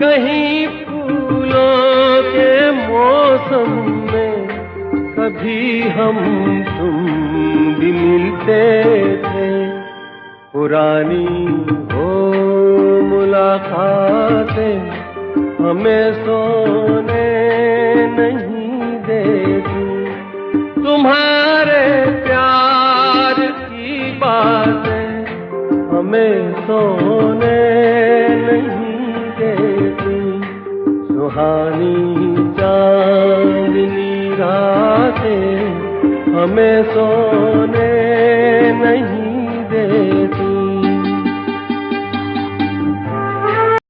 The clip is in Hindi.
कहीं फूलों के मौसम में कभी हम तुम भी मिलते थे। पुरानी हो मुलाकातें हमें सोने नहीं देती। तुम्हारे प्यार की बातें हमें सोने नहीं देती। सुहानी चांदनी रातें हमें सोने नहीं